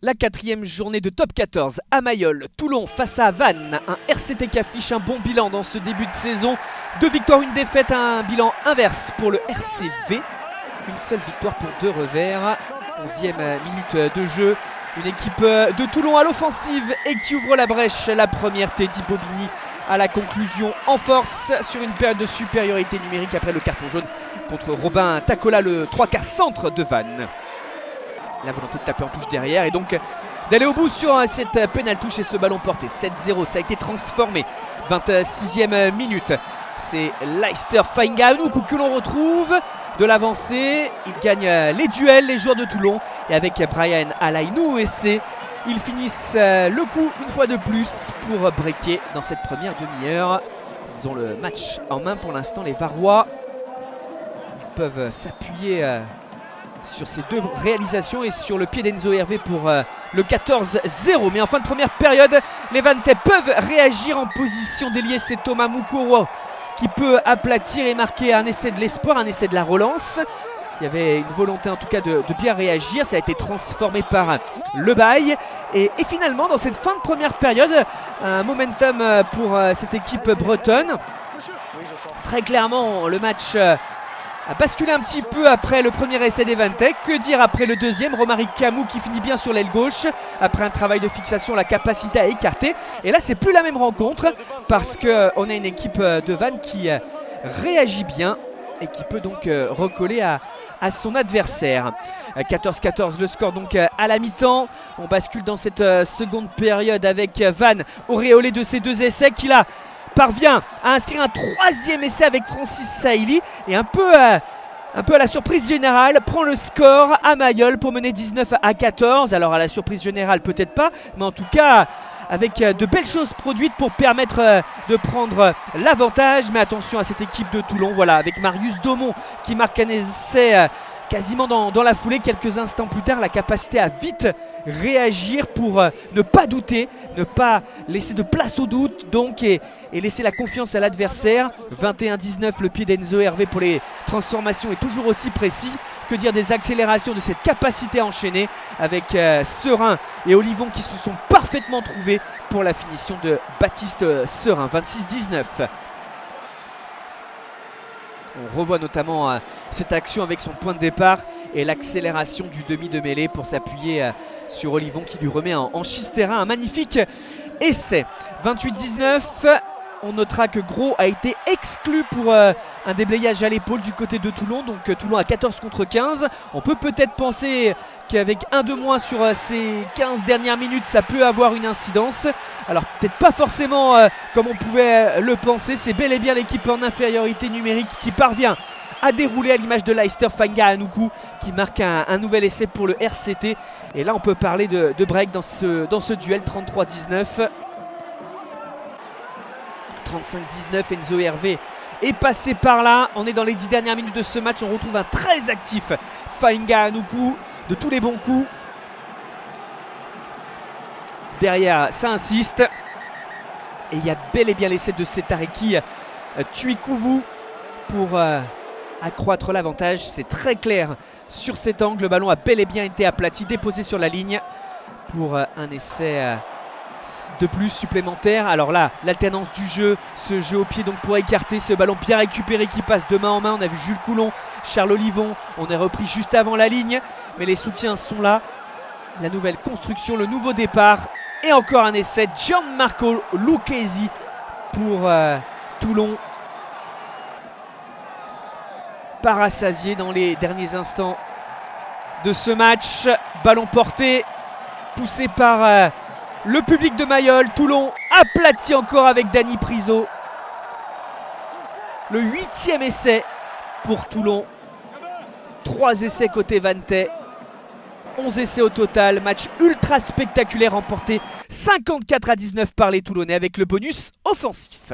La 4e journée de top 14 à Mayol, Toulon face à Vannes. Un RCT qui affiche un bon bilan dans ce début de saison. 2 victoires, 1 défaite, un bilan inverse pour le RCV. Une seule victoire pour 2 revers. 11e minute de jeu. Une équipe de Toulon à l'offensive et qui ouvre la brèche. La première, Teddy Bobigny à la conclusion en force sur une période de supériorité numérique après le carton jaune contre Robin Tacola, le 3/4 centre de Vannes. La volonté de taper en touche derrière et donc d'aller au bout sur cette pénale touche et ce ballon porté. 7-0, ça a été transformé. 26e minute. C'est Leicester Fainganou que l'on retrouve de l'avancée. Il gagne les duels, les joueurs de Toulon. Et avec Brian Alainou et ils finissent le coup une fois de plus pour breaker dans cette première demi-heure. Ils ont le match en main pour l'instant, les Varois. Ils peuvent s'appuyer sur ces 2 réalisations et sur le pied d'Enzo Hervé pour le 14-0. Mais en fin de première période, les Vanntais peuvent réagir en position d'ailier. C'est Thomas Moukoro qui peut aplatir et marquer un essai de l'espoir, un essai de la relance. Il y avait une volonté en tout cas de bien réagir. Ça a été transformé par le bail. Et finalement, dans cette fin de première période, un momentum pour cette équipe bretonne. Très clairement, le match a basculé un petit peu après le premier essai des Vanntais. Que dire après le deuxième? Romaric Camou qui finit bien sur l'aile gauche. Après un travail de fixation, la capacité à écarter. Et là, c'est plus la même rencontre parce qu'on a une équipe de Vannes qui réagit bien et qui peut donc recoller à son adversaire. 14-14 le score donc à la mi-temps. On bascule dans cette seconde période avec Vannes auréolé de ses 2 essais qu'il a parvient à inscrire un 3e essai avec Francis Sailly et un peu à la surprise générale prend le score à Mayol pour mener 19-14. Alors à la surprise générale peut-être pas, mais en tout cas avec de belles choses produites pour permettre de prendre l'avantage. Mais attention à cette équipe de Toulon, voilà, avec Marius Daumont qui marque un essai quasiment dans la foulée. Quelques instants plus tard, la capacité à vite réagir pour ne pas douter, ne pas laisser de place au doute donc et laisser la confiance à l'adversaire. 21-19, le pied d'Enzo Hervé pour les transformations est toujours aussi précis. Que dire des accélérations, de cette capacité à enchaîner avec Serein et Olivon qui se sont parfaitement trouvés pour la finition de Baptiste Serein. 26-19. On revoit notamment cette action avec son point de départ et l'accélération du demi de mêlée pour s'appuyer sur Olivon qui lui remet en schiste-terrain un magnifique essai. 28-19, on notera que Gros a été exclu pour un déblayage à l'épaule du côté de Toulon. Donc Toulon à 14 contre 15. On peut peut-être penser qu'avec un de moins sur ces 15 dernières minutes, ça peut avoir une incidence. Alors peut-être pas forcément comme on pouvait le penser. C'est bel et bien l'équipe en infériorité numérique qui parvient à dérouler à l'image de Leicester Fainganou qui marque un nouvel essai pour le RCT. Et là on peut parler de break dans ce duel. 33-19. 35-19, Enzo Hervé est passé par là. On est dans les 10 dernières minutes de ce match. On retrouve un très actif Fainganou de tous les bons coups. Derrière, ça insiste. Et il y a bel et bien l'essai de Setareki Tuikouvou pour accroître l'avantage. C'est très clair sur cet angle. Le ballon a bel et bien été aplati, déposé sur la ligne pour un essai de plus supplémentaire. Alors là, l'alternance du jeu, ce jeu au pied donc pour écarter ce ballon bien récupéré qui passe de main en main. On a vu Jules Coulon, Charles Olivon, on est repris juste avant la ligne, mais les soutiens sont là. La nouvelle construction, le nouveau départ et encore un essai. Gianmarco Lucchesi pour Toulon. Parassasié dans les derniers instants de ce match. Ballon porté, poussé par le public de Mayol. Toulon aplati encore avec Dani Priso. Le 8e essai pour Toulon. 3 essais côté Vanntais. 11 essais au total. Match ultra spectaculaire remporté 54-19 par les Toulonnais avec le bonus offensif.